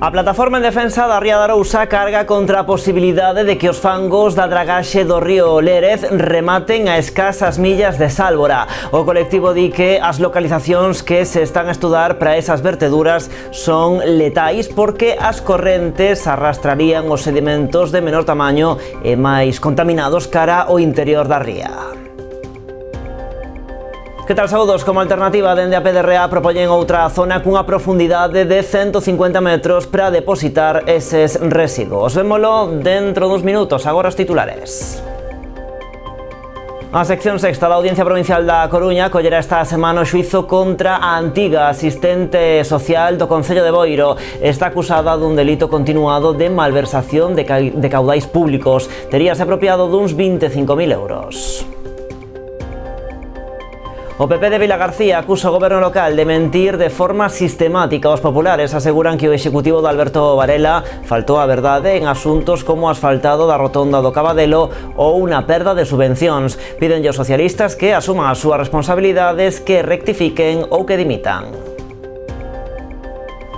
A plataforma en defensa da ría de Arousa carga contra a posibilidade de que os fangos da dragaxe do río Lérez rematen a escasas millas de Sálvora. O colectivo di que as localizacións que se están a estudar para esas verteduras son letais porque as correntes arrastrarían os sedimentos de menor tamaño e máis contaminados cara ao interior da ría. Que tal, saúdos? Como alternativa, dende a PDRA propoñen outra zona cunha profundidade de 150 metros para depositar eses residuos. Vémolo dentro duns minutos, agora os titulares. A sección sexta da Audiencia Provincial da Coruña collerá esta semana o xuízo contra a antiga asistente social do Concello de Boiro. Está acusada dun delito continuado de malversación de caudais públicos. Teríase apropiado duns 25.000 euros. O PP de Vilagarcía acusa o goberno local de mentir de forma sistemática. Os populares aseguran que o executivo de Alberto Varela faltou a verdade en asuntos como o asfaltado da rotonda do Cabadelo ou unha perda de subvencións. Pídenlle aos socialistas que asuman as súas responsabilidades, que rectifiquen ou que dimitan.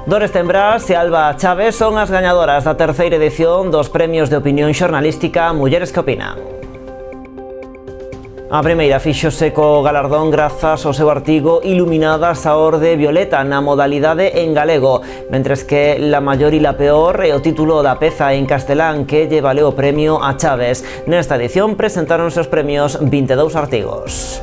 Dores Tembrás e Alba Chávez son as gañadoras da terceira edición dos premios de opinión xornalística Mulleres que Opinan. A primeira fíxose co galardón grazas ao seu artigo Iluminadas a orde violeta na modalidade en galego, mentres que La maior e la peor é o título da peza en castelán que lle valeu o premio a Chávez. Nesta edición presentáronse os premios 22 artigos.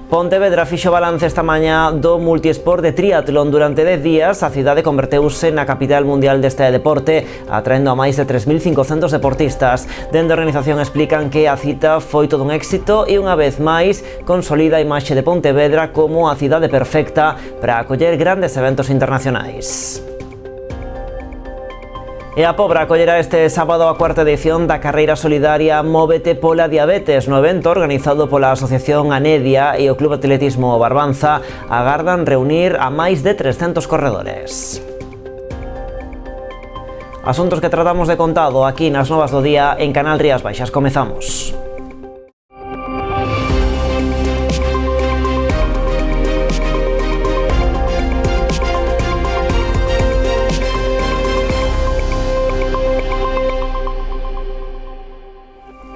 Pontevedra fixo balance esta mañá do multiesport de triatlón. Durante 10 días a cidade converteuse na capital mundial deste deporte, atraendo a máis de 3.500 deportistas. Dende a organización explican que a cita foi todo un éxito e unha vez máis consolida a imaxe de Pontevedra como a cidade perfecta para acoller grandes eventos internacionais. E a Pobra acollerá este sábado a cuarta edición da carreira solidaria Móvete pola Diabetes. No evento, organizado pola Asociación Anedia e o Club Atletismo Barbanza, agardan reunir a máis de 300 corredores. Asuntos que tratamos de contado aquí nas Novas do Día en Canal Rías Baixas. Comezamos.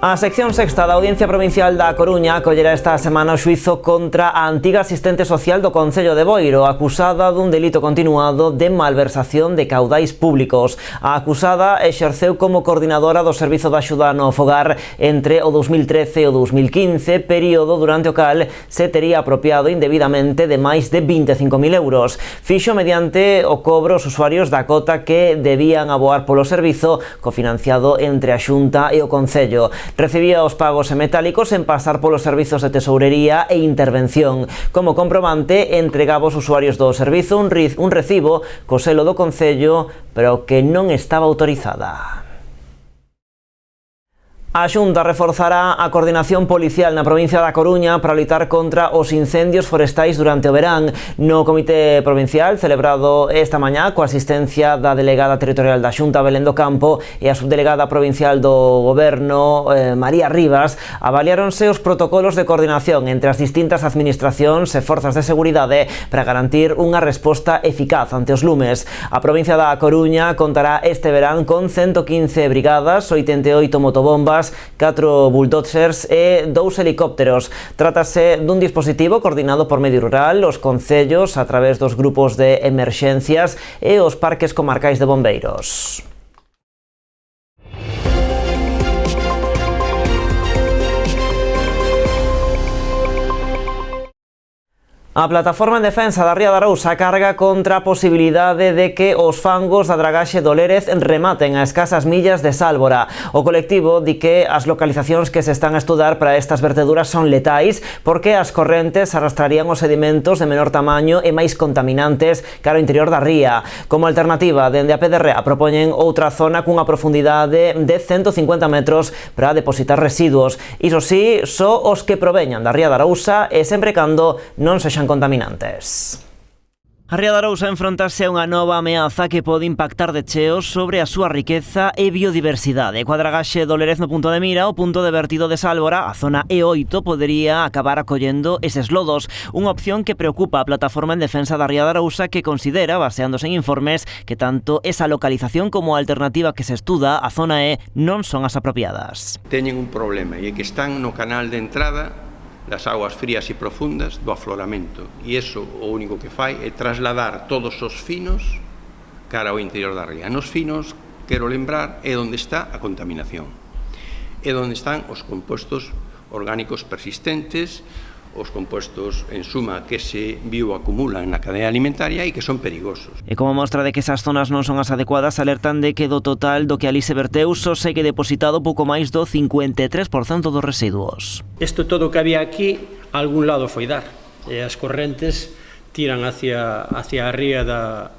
A sección sexta da Audiencia Provincial da Coruña acollerá esta semana o xuízo contra a antiga asistente social do Concello de Boiro, acusada dun delito continuado de malversación de caudais públicos. A acusada exerceu como coordinadora do Servizo de Axuda no Fogar entre o 2013 e o 2015, período durante o cal se tería apropiado indebidamente de máis de 25.000 euros. Fixo mediante o cobro aos usuarios da cota que debían aboar polo servizo, cofinanciado entre a Xunta e o Concello. Recibía os pagos en metálicos en pasar polos servizos de tesourería e intervención. Como comprobante, entregaba aos usuarios do servizo un recibo co selo do Concello, pero que non estaba autorizada. A Xunta reforzará a coordinación policial na provincia da Coruña para loitar contra os incendios forestais durante o verán. No Comité Provincial, celebrado esta mañá coa asistencia da delegada territorial da Xunta, Belén do Campo, e a subdelegada provincial do Goberno, María Rivas, avaliáronse os protocolos de coordinación entre as distintas administracións e forzas de seguridade para garantir unha resposta eficaz ante os lumes. A provincia da Coruña contará este verán con 115 brigadas, 88 motobombas, 4 bulldozers e 2 helicópteros. Trátase dun dispositivo coordinado por Medio Rural, os concellos a través dos grupos de emerxencias e os parques comarcais de bombeiros. A plataforma en defensa da ría de Arousa carga contra a posibilidade de que os fangos da dragaxe do Lérez rematen a escasas millas de Sálvora. O colectivo di que as localizacións que se están a estudar para estas verteduras son letais porque as correntes arrastrarían os sedimentos de menor tamaño e máis contaminantes cara ao interior da ría. Como alternativa, dende a PDRA propoñen outra zona cunha profundidade de 150 metros para depositar residuos. Iso sí, só os que proveñan da ría de Arousa e sempre cando non sexan contaminantes. A Ría de Arousa enfrontase a unha nova ameaza que pode impactar de cheo sobre a súa riqueza e biodiversidade. Cuadragaxe do Lerez no punto de mira, o punto de vertido de Sálvora, a zona E8, podería acabar acollendo eses lodos. Unha opción que preocupa a Plataforma en Defensa da Ría de Arousa, que considera, baseándose en informes, que tanto esa localización como a alternativa que se estuda, a zona E, non son as apropiadas. Teñen un problema, e é que están no canal de entrada das augas frías e profundas do afloramento, e iso o único que fai é trasladar todos os finos cara ao interior da ría. Nos finos, quero lembrar, é onde está a contaminación, é onde están os compostos orgánicos persistentes, os compostos, en suma, que se bioacumulan na cadea alimentaria e que son perigosos. E como mostra de que esas zonas non son as adecuadas, alertan de que do total do que ali se verteu só segue depositado pouco máis do 53% dos residuos. Isto todo que había aquí, a algún lado foi dar, e as correntes tiran hacia a ría de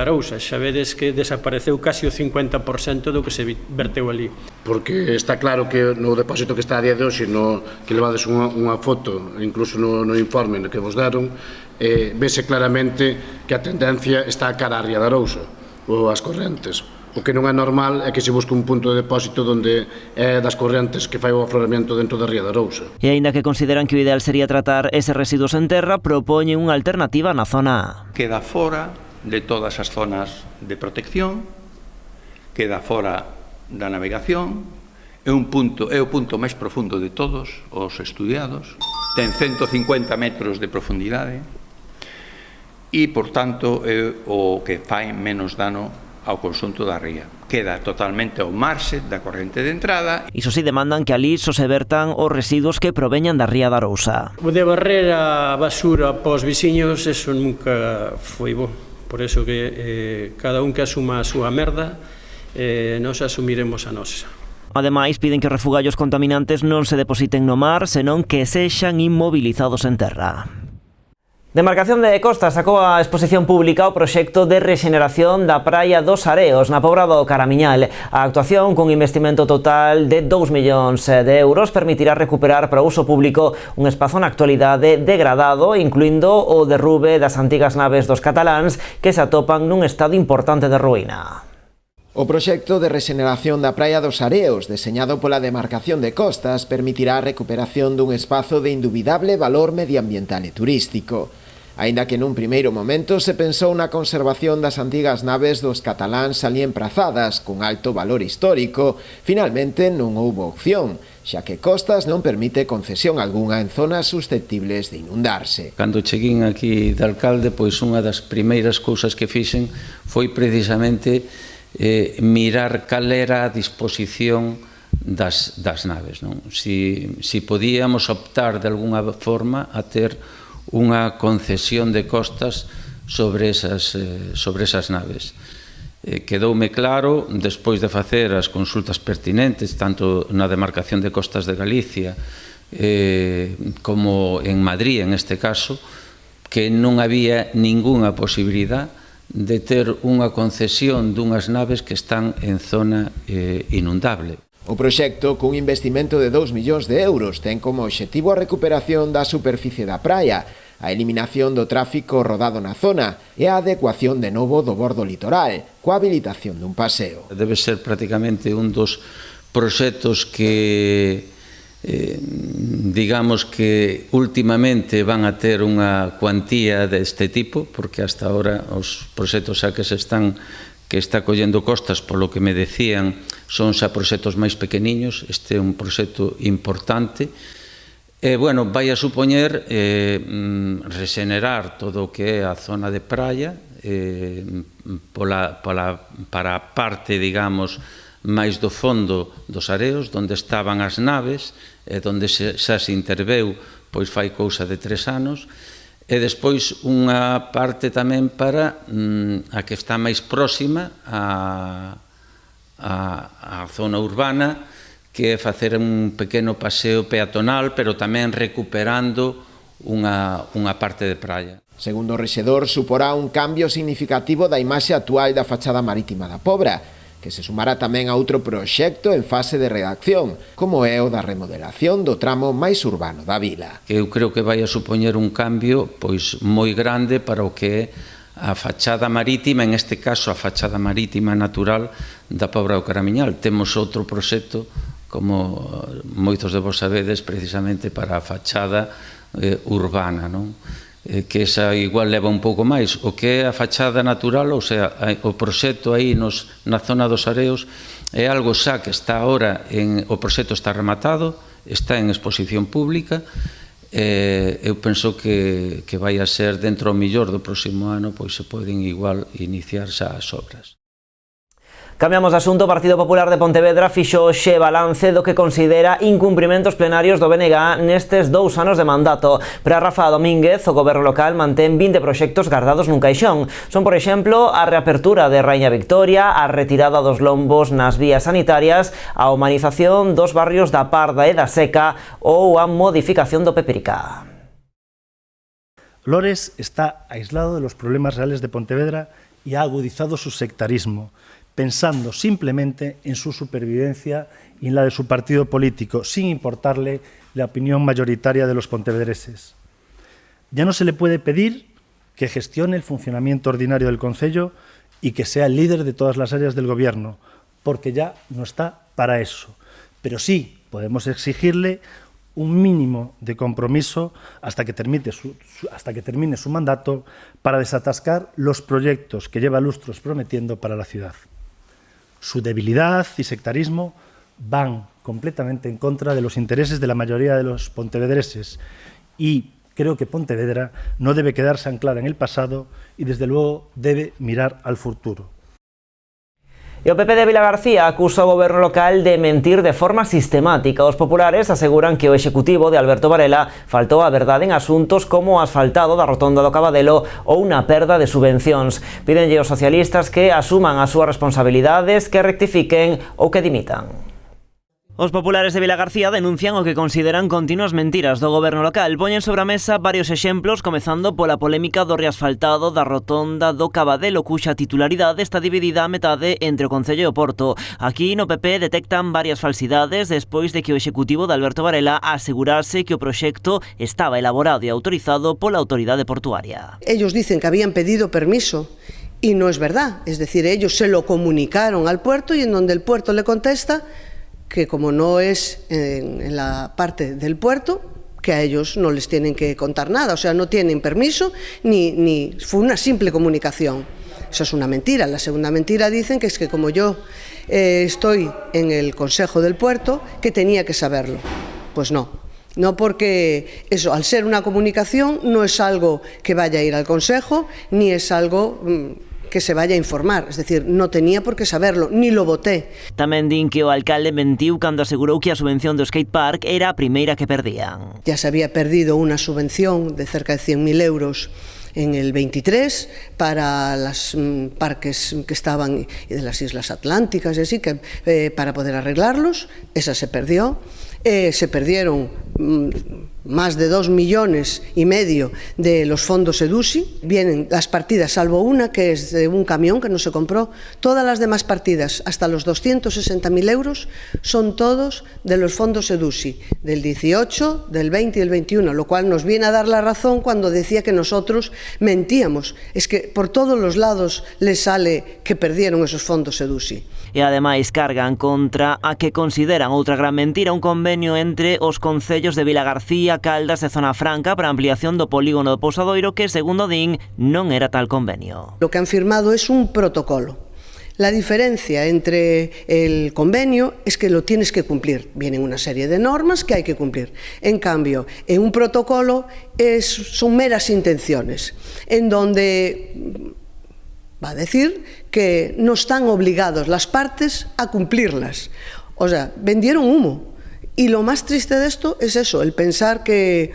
Arousa. Xa vedes que desapareceu casi o 50% do que se verteu ali. Porque está claro que no depósito que está a día de hoxe, que levades unha foto, incluso no informe que vos deron, vese claramente que a tendencia está cara a Ría de Arousa, ou as correntes. O que non é normal é que se busque un punto de depósito onde é das correntes que fai o afloramento dentro da Ría de Arousa. E aínda que consideran que o ideal sería tratar eses residuos en terra, propoñen unha alternativa na zona A. Queda fora de todas as zonas de protección, queda fora da navegación, é o punto máis profundo de todos os estudiados, ten 150 metros de profundidade e, por tanto, é o que fai menos dano ao conxunto da ría. Queda totalmente ao marxe da corrente de entrada. Iso si demandan que ali só se vertan os residuos que proveñan da Ría de Arousa. O de barrer a basura pos veciños, eso nunca foi bo. Por eso que cada un que asuma a súa merda, nós asumiremos a nosa. Ademais, piden que os refugallos contaminantes non se depositen no mar, senón que sexan inmovilizados en terra. Demarcación de Costas sacou a exposición pública o proxecto de rexeneración da praia dos Areos na Pobra do Caramiñal. A actuación, cun investimento total de 2 millóns de euros, permitirá recuperar para uso público un espazo na actualidade degradado, incluindo o derrube das antigas naves dos cataláns que se atopan nun estado importante de ruína. O proxecto de rexeneración da praia dos Areos, deseñado pola Demarcación de Costas, permitirá a recuperación dun espazo de indubidable valor medioambiental e turístico. Aínda que nun primeiro momento se pensou na conservación das antigas naves dos cataláns alí emprazadas, con alto valor histórico, finalmente non houbo opción, xa que Costas non permite concesión algunha en zonas susceptibles de inundarse. Cando cheguín aquí de alcalde, pois unha das primeiras cousas que fixen foi precisamente mirar cal era a disposición das naves, non? Si podíamos optar de algunha forma a ter unha concesión de costas sobre esas naves. Quedoume claro, despois de facer as consultas pertinentes, tanto na Demarcación de Costas de Galicia como en Madrid, en este caso, que non había ningunha posibilidad de ter unha concesión dunhas naves que están en zona inundable. O proxecto, cun investimento de 2 millóns de euros, ten como obxectivo a recuperación da superficie da praia, a eliminación do tráfico rodado na zona e a adecuación de novo do bordo litoral, coa habilitación dun paseo. Debe ser prácticamente un dos proxectos que digamos que últimamente van a ter unha cuantía deste tipo, porque hasta ahora os proxectos que está collendo Costas, polo que me decían, son xa proxectos máis pequeniños. Este é un proxecto importante. Bueno, vai a supoñer rexenerar todo o que é a zona de praia para a parte, digamos, máis do fondo dos Areos, onde estaban as naves, onde xa se interveu, pois fai cousa de 3 anos, e despois unha parte tamén para a que está máis próxima á zona urbana, que é facer un pequeno paseo peatonal, pero tamén recuperando unha parte de praia. Segundo o rexedor, suporá un cambio significativo da imaxe actual da fachada marítima da Pobra, que se sumará tamén a outro proxecto en fase de redacción, como é o da remodelación do tramo máis urbano da vila. Eu creo que vai a supoñer un cambio pois moi grande para o que é a fachada marítima, en este caso a fachada marítima natural da Pobra do Caramiñal. Temos outro proxecto, como moitos de vos sabedes, precisamente para a fachada urbana, non? Que esa igual leva un pouco máis. O que é a fachada natural, ou sea, o proxecto aí na zona dos Areos, é algo xa que está ahora, o proxecto está rematado, está en exposición pública. Eu penso que vai a ser dentro ao millor do próximo ano, pois se poden igual iniciar xa as obras. Cambiamos de asunto. O Partido Popular de Pontevedra fixo hoxe balance do que considera incumprimentos plenarios do BNG nestes 2 anos de mandato. Para Rafa Domínguez, o goberno local mantén 20 proxectos guardados nun caixón. Son, por exemplo, a reapertura de Raíña Victoria, a retirada dos lombos nas vías sanitarias, a humanización dos barrios da Parda e da Seca ou a modificación do Peperica. Lores está aislado de los problemas reales de Pontevedra y ha agudizado su sectarismo, pensando simplemente en su supervivencia y en la de su partido político, sin importarle la opinión mayoritaria de los pontevedreses. Ya no se le puede pedir que gestione el funcionamiento ordinario del concello y que sea el líder de todas las áreas del gobierno, porque ya no está para eso. Pero sí podemos exigirle un mínimo de compromiso hasta que termine su mandato para desatascar los proyectos que lleva lustros prometiendo para la ciudad. Su debilidad y sectarismo van completamente en contra de los intereses de la mayoría de los pontevedreses y creo que Pontevedra no debe quedarse anclada en el pasado y desde luego debe mirar al futuro. E o PP de Vilagarcía acusa o goberno local de mentir de forma sistemática. Os populares aseguran que o executivo de Alberto Varela faltou a verdade en asuntos como o asfaltado da rotonda do Cabadelo ou unha perda de subvencións. Pídenlle aos socialistas que asuman as súas responsabilidades, que rectifiquen ou que dimitan. Os populares de Vilagarcía denuncian o que consideran continuas mentiras do goberno local. Poñen sobre a mesa varios exemplos, comezando pola polémica do reasfaltado da rotonda do Cabadelo, cuxa titularidade está dividida a metade entre o Concello e o Porto. Aquí no PP detectan varias falsidades despois de que o executivo de Alberto Varela asegurase que o proxecto estaba elaborado e autorizado pola autoridade portuaria. Ellos dicen que habían pedido permiso y no es verdad. Es decir, ellos se lo comunicaron al puerto y en donde el puerto le contesta que como no es en la parte del puerto, que a ellos no les tienen que contar nada, o sea, no tienen permiso, ni fue una simple comunicación. Eso es una mentira. La segunda mentira dicen que es que como yo estoy en el Consejo del Puerto, que tenía que saberlo. Pues no. No, porque eso, al ser una comunicación, no es algo que vaya a ir al Consejo, ni es algo que se vaya a informar, es decir, no tenía por qué saberlo, ni lo voté. Tamén din que o alcalde mentiu cando asegurou que a subvención do skatepark era a primeira que perdían. Ya se había perdido una subvención de cerca de 100.000 euros en el 23 para los parques que estaban de las Islas Atlánticas y así, que para poder arreglarlos, esa se perdió. Se perdieron más de 2,5 millones de los fondos EDUSI. Vienen las partidas, salvo una que es de un camión que no se compró. Todas las demás partidas, hasta los 260.000 euros, son todos de los fondos EDUSI, del 18, del 20 y del 21, lo cual nos viene a dar la razón cuando decía que nosotros mentíamos. Es que por todos los lados les sale que perdieron esos fondos EDUSI. E ademais cargan contra a que consideran outra gran mentira un convenio entre os concellos de Vilagarcía, Caldas e Zona Franca para a ampliación do polígono do Pousadoiro que, segundo din, non era tal convenio. Lo que han firmado es un protocolo. La diferencia entre el convenio es que lo tienes que cumplir. Vienen una serie de normas que hay que cumplir. En cambio, en un protocolo son meras intenciones, en donde va a decir que no están obligados las partes a cumplirlas. O sea, vendieron humo. Y lo más triste de esto es eso, el pensar que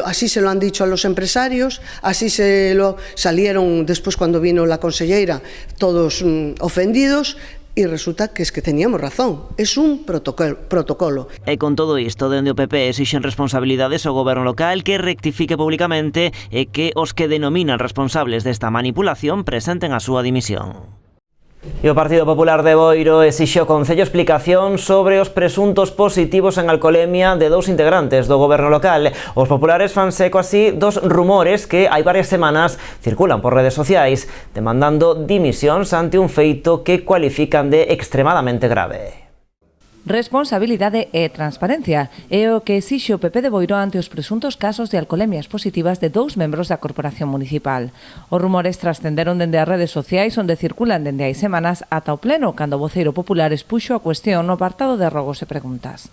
así se lo han dicho a los empresarios, así salieron después cuando vino la consellera todos ofendidos, y resulta que es que teníamos razón, es un protocolo. E con todo isto, dende o PP exixen responsabilidades ao goberno local que rectifique públicamente e que os que denominan responsables desta manipulación presenten a súa dimisión. E o Partido Popular de Boiro exixe ao Concello explicación sobre os presuntos positivos en alcolemia de 2 integrantes do goberno local. Os populares fan seco así dos rumores que hai varias semanas circulan por redes sociais, demandando dimisións ante un feito que cualifican de extremadamente grave. Responsabilidade e transparencia é o que exixe o PP de Boiro ante os presuntos casos de alcolemias positivas de 2 membros da Corporación Municipal. Os rumores trascenderon dende as redes sociais onde circulan dende hai semanas ata o pleno cando o voceiro popular expuxo a cuestión no apartado de rogos e preguntas.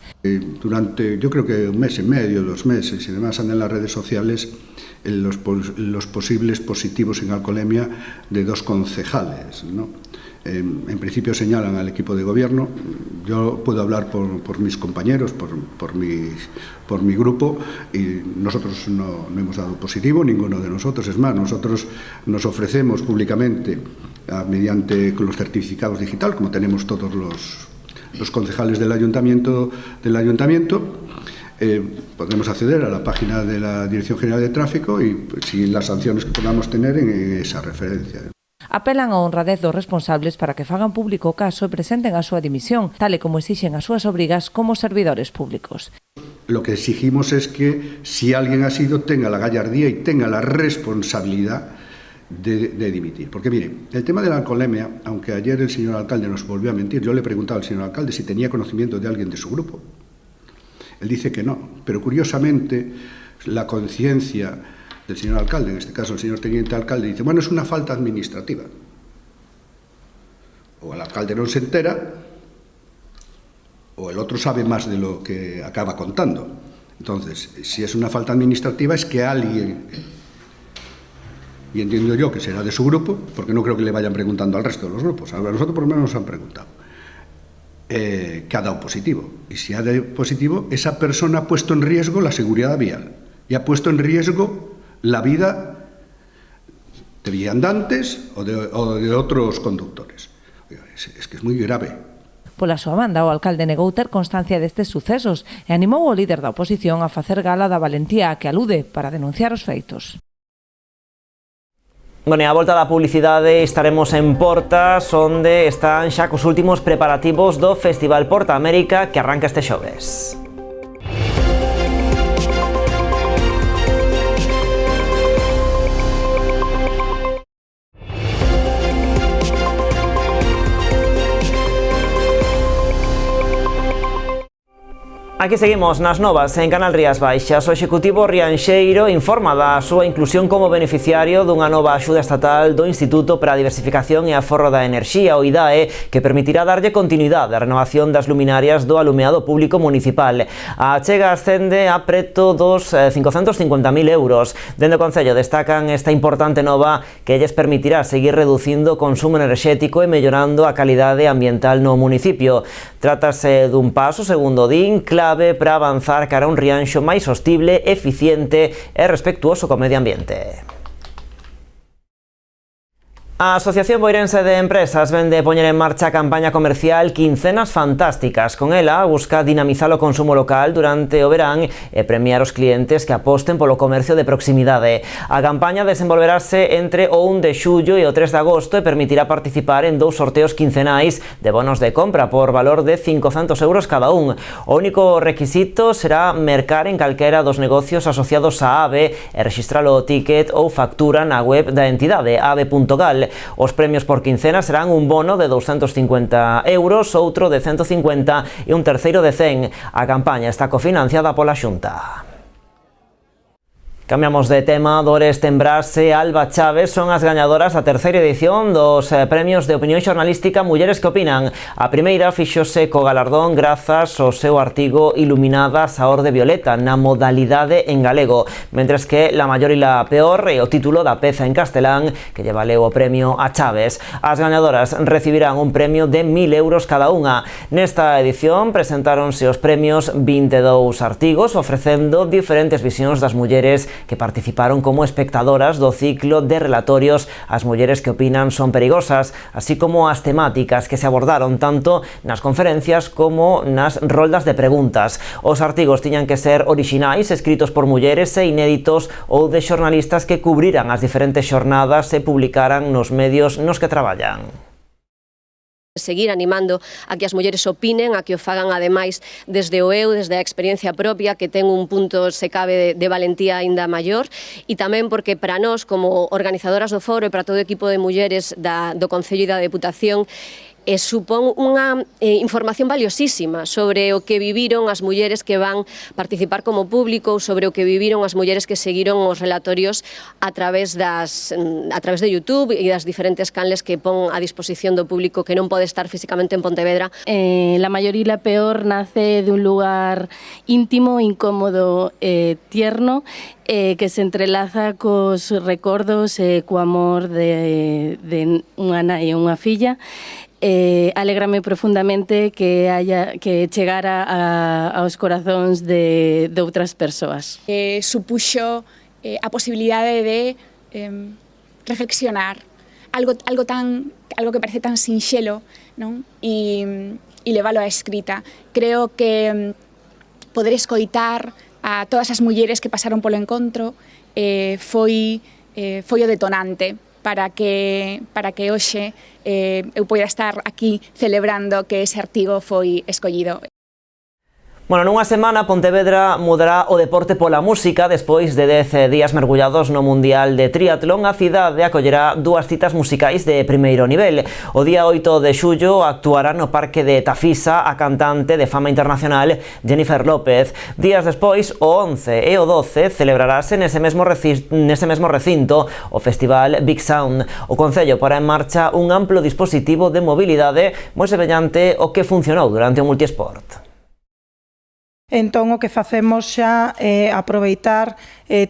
Durante, yo creo que un mes y medio, 2 meses, y demás andan en las redes sociales los posibles positivos en alcoholemia de 2 concejales, ¿no? En principio señalan al equipo de gobierno. Yo puedo hablar por mis compañeros, por mi grupo, y nosotros no hemos dado positivo, ninguno de nosotros. Es más, nosotros nos ofrecemos públicamente mediante los certificados digital, como tenemos todos los concejales del ayuntamiento. Podremos acceder a la página de la Dirección General de Tráfico y si las sanciones que podamos tener en esa referencia. Apelan á honradez dos responsables para que fagan público o caso e presenten a súa dimisión, tal e como exixen as súas obrigas como servidores públicos. Lo que exigimos es que si alguien ha sido, tenga la gallardía y tenga la responsabilidad de dimitir. Porque mire, el tema de la alcoholemia, aunque ayer el señor alcalde nos volvió a mentir, yo le preguntaba al señor alcalde si tenía conocimiento de alguien de su grupo. Él dice que no, pero curiosamente la conciencia del señor alcalde, en este caso el señor teniente alcalde, dice, bueno, es una falta administrativa. O el alcalde no se entera, o el otro sabe más de lo que acaba contando. Entonces, si es una falta administrativa es que alguien, y entiendo yo que será de su grupo, porque no creo que le vayan preguntando al resto de los grupos, a nosotros por lo menos nos han preguntado, que ha dado positivo. Y si ha dado positivo, esa persona ha puesto en riesgo la seguridad vial y ha puesto en riesgo la vida de viandantes o de otros conductores. Es que es muy grave. Pola súa banda, o alcalde negou ter constancia destes sucesos e animou o líder da oposición a facer gala da valentía a que alude para denunciar os feitos. Bueno, e a volta da publicidade estaremos en Portas, onde están xa cos últimos preparativos do Festival Porta América que arranca este xoves. Aquí seguimos nas novas en Canal Rías Baixas. O Executivo rianxeiro informa da súa inclusión como beneficiario dunha nova axuda estatal do Instituto para a Diversificación e Aforro da Enerxía, o IDAE, que permitirá darlle continuidade á renovación das luminarias do alumeado público municipal. A achega ascende a preto dos 550.000 euros. Dende o Concello destacan esta importante nova que lles permitirá seguir reducindo o consumo enerxético e mellorando a calidade ambiental no municipio. Trátase dun paso, segundo din, clave para avanzar cara a un Rianxo máis sostible, eficiente e respectuoso co medio ambiente. A Asociación Boirense de Empresas vende poñer en marcha a campaña comercial Quincenas Fantásticas. Con ela busca dinamizar o consumo local durante o verán e premiar os clientes que aposten polo comercio de proximidade. A campaña desenvolverase entre o 1 de xullo e o 3 de agosto e permitirá participar en 2 sorteos quincenais de bonos de compra por valor de 500 euros cada un. O único requisito será mercar en calquera dos negocios asociados á AVE e registrar o ticket ou factura na web da entidade ave.gal. Os premios por quincena serán un bono de 250 euros, outro de 150 e un terceiro de 100. A campaña está cofinanciada pola Xunta. Cambiamos de tema. Dores Tembrás e Alba Chávez son as gañadoras da terceira edición dos premios de opinión xornalística Mulleres que Opinan. A primeira fixose co galardón grazas ao seu artigo Iluminadas a orde violeta na modalidade en galego, mentres que La maior e la peor é o título da peza en castelán que lle valeu o premio a Chávez. As gañadoras recibirán un premio de 1.000 euros cada unha. Nesta edición presentáronse os premios 22 artigos ofrecendo diferentes visións das mulleres que participaron como espectadoras do ciclo de relatorios As mulleres que opinan son perigosas, así como as temáticas que se abordaron tanto nas conferencias como nas roldas de preguntas. Os artigos tiñan que ser orixinais, escritos por mulleres e inéditos ou de xornalistas que cubriran as diferentes xornadas e publicaran nos medios nos que traballan. Seguir animando a que as mulleres opinen, a que o fagan ademais desde o eu, desde a experiencia propia, que ten un punto, se cabe, de valentía aínda maior, e tamén porque para nós, como organizadoras do foro e para todo o equipo de mulleres do Concello e da Deputación, supón unha información valiosísima sobre o que viviron as mulleres que van participar como público, sobre o que viviron as mulleres que seguiron os relatorios a través de YouTube e das diferentes canles que pon a disposición do público que non pode estar físicamente en Pontevedra. La mayoría y la peor nace de un lugar íntimo, incómodo, tierno, que se entrelaza cos recordos co amor de unha nai e unha filla. Alégrame profundamente que chegara aos corazóns de outras persoas. Supuxo a posibilidade de reflexionar algo que parece tan sinxelo, non? E leválo á escrita. Creo que poder escoitar a todas as mulleres que pasaron polo encontro foi o detonante para que hoxe eu poida estar aquí celebrando que ese artigo foi escollido. Bueno, nunha semana Pontevedra mudará o deporte pola música. Despois de 10 días mergullados no Mundial de Triatlón, a cidade acollerá 2 citas musicais de primeiro nivel. O día 8 de xullo actuará no Parque de Tafisa a cantante de fama internacional Jennifer López. Días despois, o 11 e o 12, celebrarase nese mesmo recinto o Festival Big Sound. O Concello porá en marcha un amplo dispositivo de mobilidade moi semellante ao que funcionou durante o Multiesport. Entón, o que facemos xa é aproveitar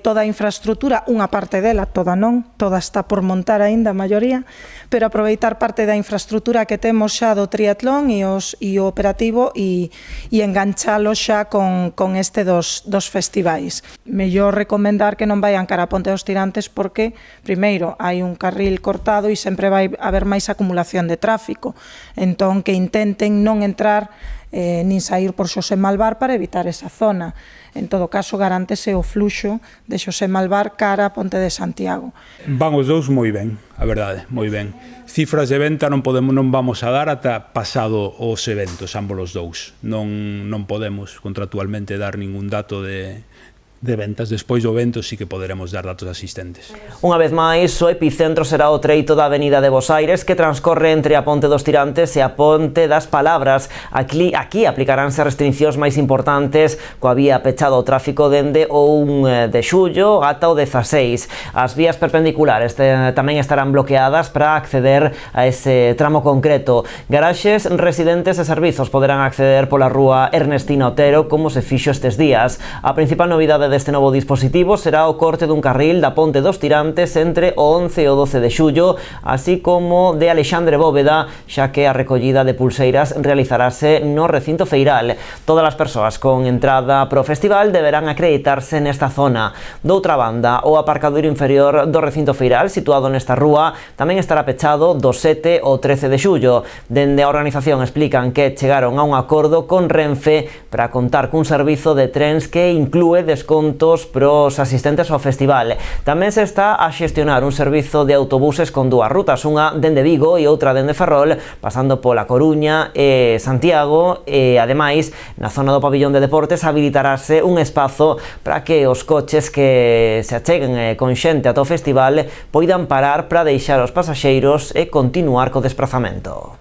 toda a infraestructura, unha parte dela, toda non, toda está por montar aínda a maioría, pero aproveitar parte da infraestructura que temos xa do triatlón e o operativo e enganchalo xa con este dos festivais. Mellor recomendar que non vayan cara a Ponte dos Tirantes porque, primeiro, hai un carril cortado e sempre vai haber máis acumulación de tráfico. Entón, que intenten non entrar nin sair por Xosé Malvar para evitar esa zona. En todo caso, garántese o fluxo de Xosé Malvar cara a Ponte de Santiago. Van os dous moi ben, a verdade, moi ben. Cifras de venta non vamos a dar ata pasado os eventos, ambos os dous. Non podemos contractualmente dar ningún dato de ventas. Despois do evento sí que poderemos dar datos asistentes. Unha vez máis, o epicentro será o treito da Avenida de Bos Aires que transcorre entre a Ponte dos Tirantes e a Ponte das Palabras. Aquí aplicaránse restriccións máis importantes coa vía pechada ao tráfico dende o 1 de xullo ata o 16. As vías perpendiculares tamén estarán bloqueadas para acceder a ese tramo concreto. Garaxes, residentes e servizos poderán acceder pola rúa Ernestina Otero como se fixo estes días. A principal novidade deste novo dispositivo será o corte dun carril da Ponte dos Tirantes entre o 11 e o 12 de xullo, así como de Alexandre Bóveda, xa que a recollida de pulseiras realizarase no recinto feiral. Todas as persoas con entrada pro festival deberán acreditarse nesta zona. Doutra banda, o aparcadoiro inferior do recinto feiral, situado nesta rúa, tamén estará pechado do 7 ao 13 de xullo. Dende a organización explican que chegaron a un acordo con Renfe para contar cun servizo de trens que inclúe descontos pros asistentes ao festival. Tamén se está a xestionar un servizo de autobuses con 2 rutas, unha dende Vigo e outra dende Ferrol, pasando pola Coruña e Santiago, e ademais na zona do pabillón de deportes habilitarase un espazo para que os coches que se acheguen con xente ata o festival poidan parar para deixar os pasaxeiros e continuar co desprazamento.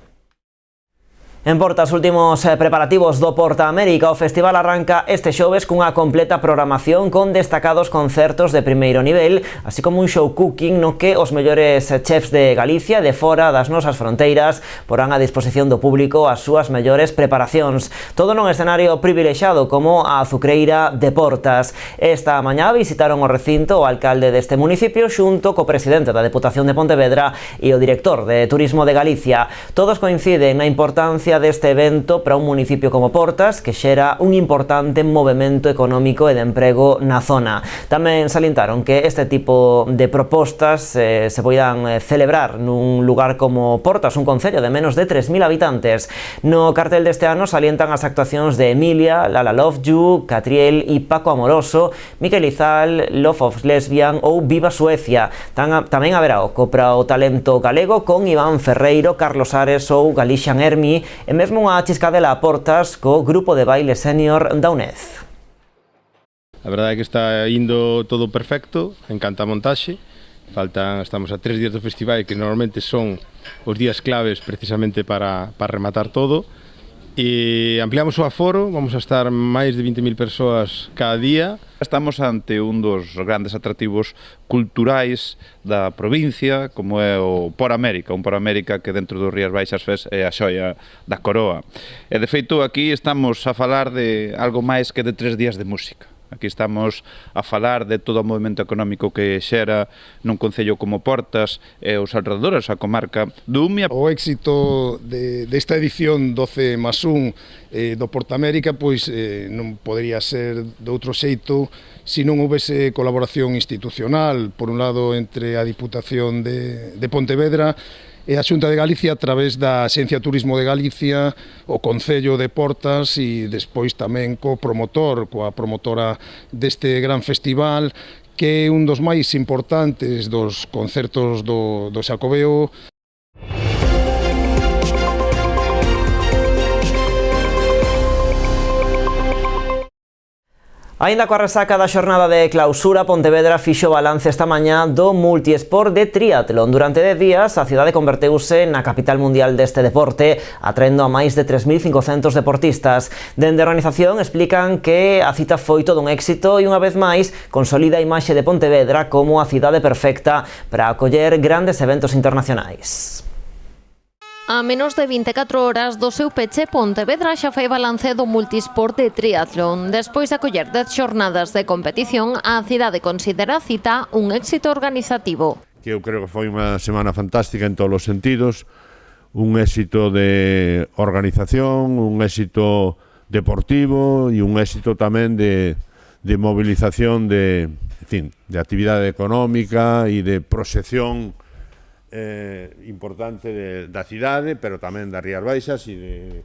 En Portas, últimos preparativos do Porta América, o festival arranca este xoves cunha completa programación con destacados concertos de primeiro nivel, así como un show cooking no que os mellores chefs de Galicia e de fora das nosas fronteiras porán a disposición do público as súas mellores preparacións. Todo nun escenario privilexado como a azucreira de Portas. Esta mañá visitaron o recinto o alcalde deste municipio xunto co presidente da Deputación de Pontevedra e o director de Turismo de Galicia. Todos coinciden na importancia importancia deste evento para un municipio como Portas, que xera un importante movemento económico e de emprego na zona. Tamén salientaron que este tipo de propostas se poidan celebrar nun lugar como Portas, un concello de menos de 3.000 habitantes. No cartel deste ano salientan as actuacións de Emilia, Lala Love You, Catriel e Paco Amoroso, Miquel Izal, Love of Lesbian ou Viva Suecia. Tamén haberá oco para o talento galego con Iván Ferreiro, Carlos Ares ou Galician Hermi, e mesmo unha chiscadela a Portas co grupo de baile senior da UNED. A verdade é que está indo todo perfecto, encanta a montaxe. Estamos a 3 días do festival, que normalmente son os días claves precisamente para rematar todo. E ampliamos o aforo, vamos a estar máis de 20.000 persoas cada día. Estamos ante un dos grandes atractivos culturais da provincia, como é o Por América, un Por América que dentro do Rías Baixas Fest é a xoia da coroa. E de feito aquí estamos a falar de algo máis que de 3 días de música. Aquí estamos a falar de todo o movimento económico que xera nun concello como Portas e os alrededores, a comarca do Umia. O éxito desta edición 12+1 do Porta América pois non podería ser de outro xeito se non houvese colaboración institucional, por un lado entre a Diputación de Pontevedra e a Xunta de Galicia a través da Axencia Turismo de Galicia, o Concello de Portas e despois tamén coa promotora deste gran festival, que é un dos máis importantes dos concertos do Xacobeo. Aínda coa resaca da xornada de clausura, Pontevedra fixo balance esta mañá do multiesport de triatlón. Durante 10 días, a cidade converteuse na capital mundial deste deporte, atraendo a máis de 3.500 deportistas. Dende a organización explican que a cita foi todo un éxito e unha vez máis consolida a imaxe de Pontevedra como a cidade perfecta para acoller grandes eventos internacionais. A menos de 24 horas do seu peche, Pontevedra xa fai balance do multisport de triatlón. Despois de acoller 10 xornadas de competición, a cidade considera a cita un éxito organizativo. Que eu creo que foi unha semana fantástica en todos os sentidos, un éxito de organización, un éxito deportivo e un éxito tamén de movilización de actividade económica e de proxección importante da cidade, pero tamén das Rías Baixas e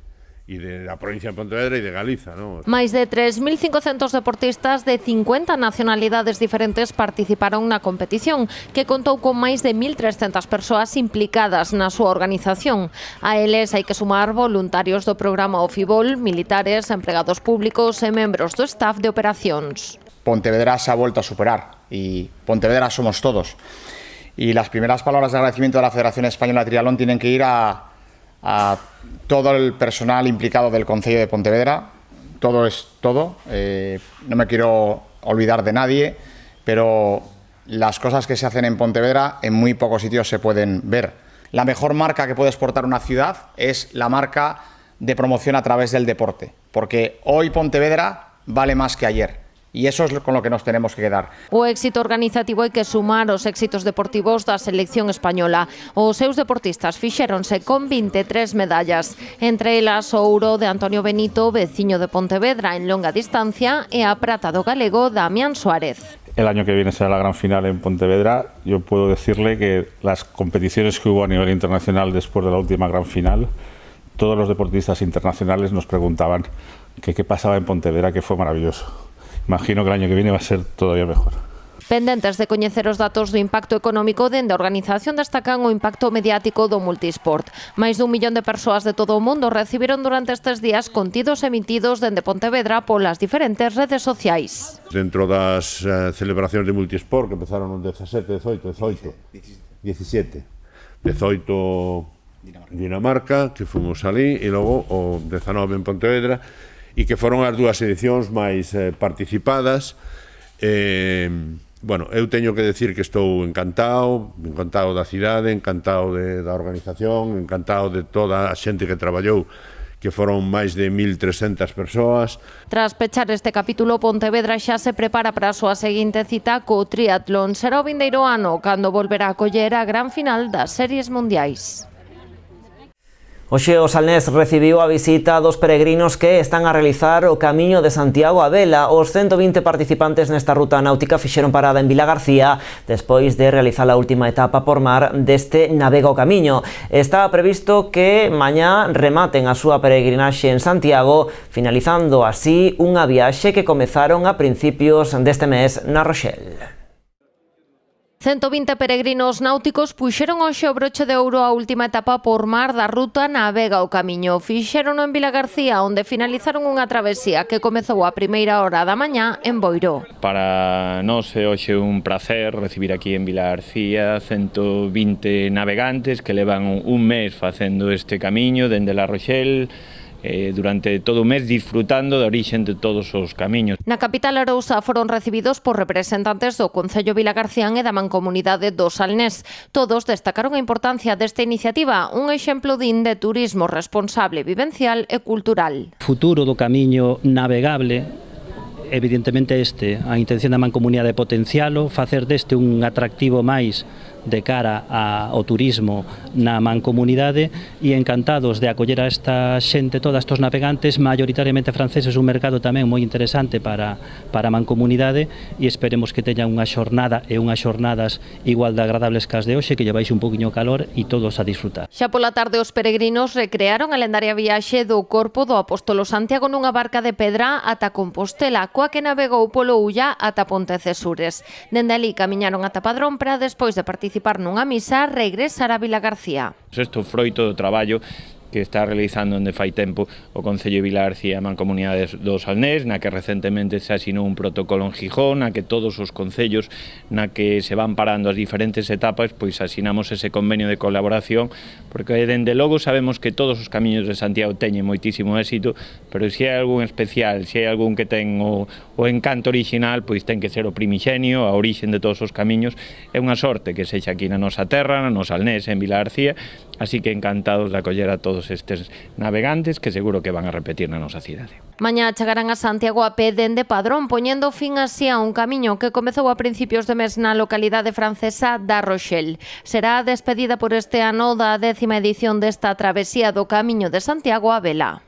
da provincia de Pontevedra e de Galiza, ¿no? Máis de 3.500 deportistas de 50 nacionalidades diferentes participaron na competición, que contou con máis de 1.300 persoas implicadas na súa organización. A eles hai que sumar voluntarios do programa Ofibol, militares, empregados públicos e membros do staff de operacións. Pontevedra se ha vuelto a superar y Pontevedra somos todos. Y las primeras palabras de agradecimiento de la Federación Española de Triatlón tienen que ir a todo el personal implicado del Concello de Pontevedra. Todo es todo. No me quiero olvidar de nadie, pero las cosas que se hacen en Pontevedra en muy pocos sitios se pueden ver. La mejor marca que puede exportar una ciudad es la marca de promoción a través del deporte, porque hoy Pontevedra vale más que ayer. E iso é con lo que nos tenemos que quedar. O éxito organizativo hai que sumar os éxitos deportivos da selección española. Os seus deportistas fixéronse con 23 medallas, entre elas o ouro de Antonio Benito, veciño de Pontevedra en longa distancia, e a prata do galego Damián Suárez. El año que viene será la gran final en Pontevedra. Yo puedo decirle que las competiciones que hubo a nivel internacional después de la última gran final, todos los deportistas internacionales nos preguntaban que qué pasaba en Pontevedra, que fue maravilloso. Imagino que el año que viene va a ser todavía mejor. Pendentes de coñecer os datos do impacto económico, dende a organización destacan o impacto mediático do multisport. Máis de 1 millón de persoas de todo o mundo recibiron durante estes días contidos emitidos dende Pontevedra polas diferentes redes sociais. Dentro das celebracións de multisport que empezaron no 17, 18 Dinamarca, que fomos ali, e logo o 19 en Pontevedra, e que foron as dúas edicións máis participadas. Bueno, eu teño que decir que estou encantado da cidade, encantado da organización, encantado de toda a xente que traballou, que foron máis de 1.300 persoas. Tras pechar este capítulo, Pontevedra xa se prepara para a súa seguinte cita co triatlón. Será o vindeiro ano cando volverá a acoller a gran final das series mundiais. Hoxe o Salnés recibiu a visita dos peregrinos que están a realizar o Camiño de Santiago a vela. Os 120 participantes nesta ruta náutica fixeron parada en Vilagarcía despois de realizar a última etapa por mar deste Navega o Camiño. Está previsto que mañá rematen a súa peregrinaxe en Santiago, finalizando así unha viaxe que comezaron a principios deste mes na Rochelle. 120 peregrinos náuticos puxeron hoxe o broche de ouro a última etapa por mar da ruta Navega o Camiño. Fixérono en Vilagarcía, onde finalizaron unha travesía que comezou a primeira hora da mañá en Boiro. Para nós é hoxe un placer recibir aquí en Vilagarcía 120 navegantes que levan un mes facendo este camiño dende La Rochelle, durante todo o mes disfrutando da origen de todos os camiños. Na capital arousa foron recibidos por representantes do Concello Vilagarcián e da Mancomunidade do Salnés. Todos destacaron a importancia desta iniciativa, un exemplo de turismo responsable, vivencial e cultural. Futuro do camiño navegable, evidentemente a intención da Mancomunidade é potencialo, facer deste un atractivo máis de cara ao turismo na Mancomunidade e encantados de acoller a esta xente, todos estes navegantes, maioritariamente franceses, un mercado tamén moi interesante para a Mancomunidade, e esperemos que teñan unha xornada e unhas xornadas igual de agradables que as de hoxe, que lleváis un poquinho calor e todos a disfrutar. Xa pola tarde os peregrinos recrearon a lendaria viaxe do corpo do apóstolo Santiago nunha barca de pedra ata Compostela, coa que navegou polo Ulla ata Pontecesures. Dende ali camiñaron ata Padrón para despois de participar nunha misa regresar a Vilagarcía. Isto é froito do traballo que está realizando onde fai tempo o Concello de Vilagarcía e a Mancomunidade do Salnés, na que recentemente se asinou un protocolo en Gijón, na que todos os concellos na que se van parando as diferentes etapas, pois asinamos ese convenio de colaboración, porque dende logo sabemos que todos os camiños de Santiago teñen moitísimo éxito, pero se hai algún especial, se hai algún que ten o encanto orixinal, pois ten que ser o primixenio, a orixen de todos os camiños. É unha sorte que sexa aquí na nosa terra, no Salnés, en Vilagarcía, así que encantados de acoller a todos estes navegantes que seguro que van a repetir na nosa cidade. Mañá chegarán a Santiago a pé dende Padrón, poñendo fin así a un camiño que comezou a principios de mes na localidade francesa da Rochelle. Será a despedida por este ano da 10ª edición desta travesía do Camiño de Santiago a vela.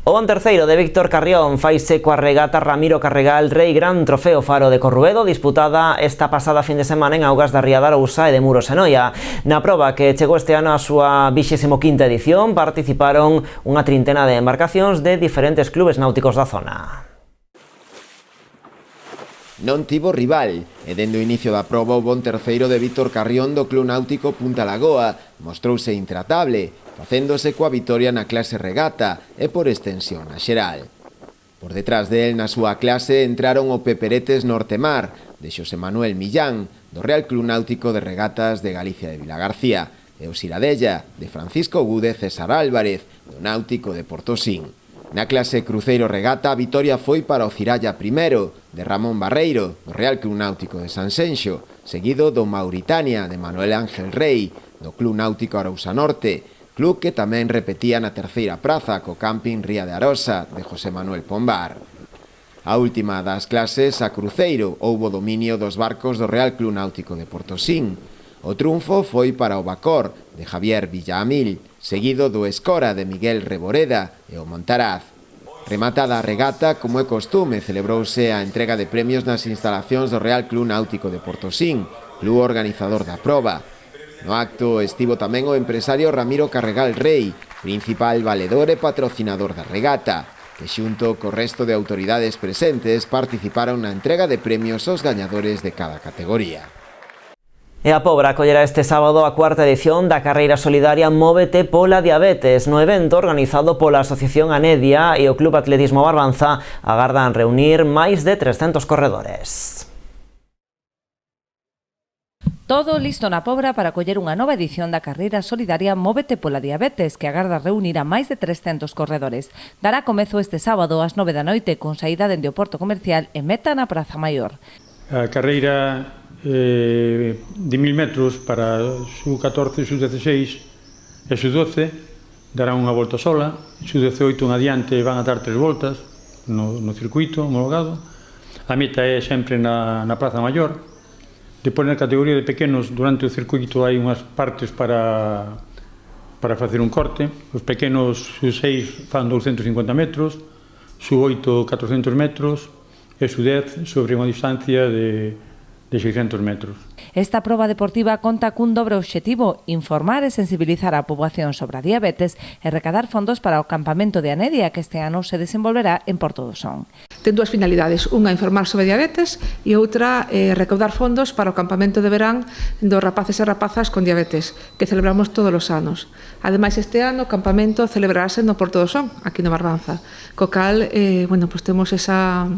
O bon terceiro de Víctor Carrión faise coa regata Ramiro Carregal Rei Gran Trofeo Faro de Corruedo, disputada esta pasada fin de semana en augas da ría de Arousa e de Muros e Noia. Na proba que chegou este ano a súa 25ª edición participaron unha trintena de embarcacións de diferentes clubes náuticos da zona. Non tivo rival, e dende o inicio da proba o bon terceiro de Víctor Carrión do Club Náutico Punta Lagoa mostrouse intratable, facéndose coa vitoria na clase regata e por extensión na xeral. Por detrás del na súa clase entraron o Peperetes Nortemar de Xosé Manuel Millán do Real Club Náutico de Regatas de Galicia de Vilagarcía e o Siradella de Francisco Gude César Álvarez do Náutico de Portosín. Na clase cruceiro regata a vitoria foi para o Ciralla I de Ramón Barreiro do Real Club Náutico de Sanxenxo, seguido do Mauritania de Manuel Ángel Rey do Club Náutico Arousa Norte, club que tamén repetía na terceira praza co Camping Ría de Arosa de José Manuel Pombar. A última das clases, a cruceiro, houbo dominio dos barcos do Real Club Náutico de Portosín. O triunfo foi para o Bacor de Javier Villamil, seguido do Escora de Miguel Reboreda e o Montaraz. Rematada a regata, como é costume, celebrouse a entrega de premios nas instalacións do Real Club Náutico de Portosín, club organizador da proba. No acto estivo tamén o empresario Ramiro Carregal Rei, principal valedor e patrocinador da regata, que xunto co resto de autoridades presentes participaron na entrega de premios aos gañadores de cada categoría. E a Pobra acollerá este sábado a cuarta edición da carreira solidaria Móvete pola Diabetes. No evento organizado pola Asociación Anedia e o Club Atletismo Barbanza agardan reunir máis de 300 corredores. Todo listo na Pobra para acoller unha nova edición da carreira solidaria Móvete pola Diabetes, que agarda reunir a máis de 300 corredores. Dará comezo este sábado ás 9 da noite con saída dende o Porto Comercial e meta na Praza Maior. A carreira de 1000 metros para sub-14, sub-16 e sub-12 darán unha volta sola, sub-18 en adiante van a dar 3 voltas no circuito homologado. A meta é sempre na Praza Maior. Depois na categoría de pequenos, durante o circuito hai unhas partes para para facer un corte, os pequenos SU6 fan 250 metros, SU8 400 metros e SU10 sobre unha distancia de 600 metros. Esta proba deportiva conta cun dobre obxectivo: informar e sensibilizar a poboación sobre a diabetes e recadar fondos para o campamento de Anedia que este ano se desenvolverá en Porto do Son. Ten dúas finalidades, unha informar sobre diabetes e outra recaudar fondos para o campamento de verán dos rapaces e rapazas con diabetes que celebramos todos os anos. Ademais, este ano o campamento celebrarase no Porto do Son, aquí no Barbanza, co cal, temos esa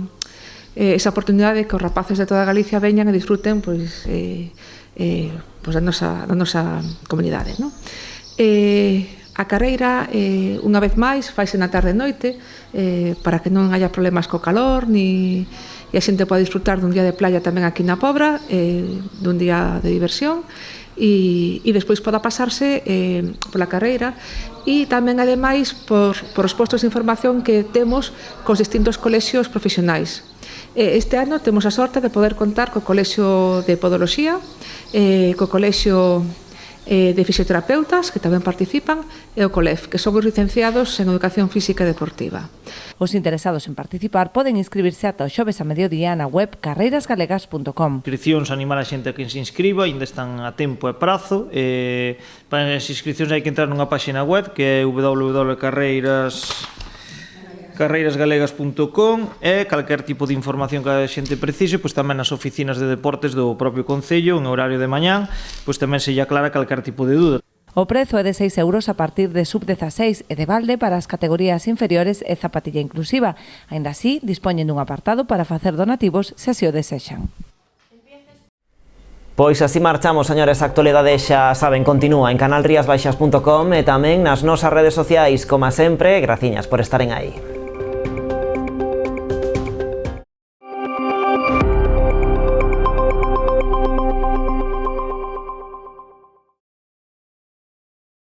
oportunidade de que os rapaces de toda Galicia veñan e disfruten da nosa comunidade. A carreira, unha vez máis, faise na tarde e noite para que non haya problemas co calor e a xente pode disfrutar dun día de playa tamén aquí na Pobra, dun día de diversión e despois poda pasarse pola carreira e tamén ademais por os postos de información que temos cos distintos colexios profesionais. Este ano temos a sorte de poder contar co Colexio de Podoloxía, co Colexio de Fisioterapeutas, que tamén participan, e o COLEF, que son os licenciados en Educación Física e Deportiva. Os interesados en participar poden inscribirse ata o xoves a mediodía na web carreirasgalegas.com. Inscripcións, animar a xente a que se inscriba, ainda están a tempo e prazo. Para as inscripcións hai que entrar nunha página web que é www.carreirasgalegas.com e calquer tipo de información que a xente precise, pois tamén nas oficinas de deportes do propio Concello, en horario de mañán, pois tamén se lle aclara calquer tipo de dúda. O prezo é de 6 euros a partir de sub-16 e de balde para as categorías inferiores e zapatilla inclusiva. Aínda así, dispoñen dun apartado para facer donativos se así o desexan. Pois así marchamos, señores, a actualidade xa saben, continúa en canalriasbaixas.com e tamén nas nosas redes sociais, como sempre, graciñas por estaren aí.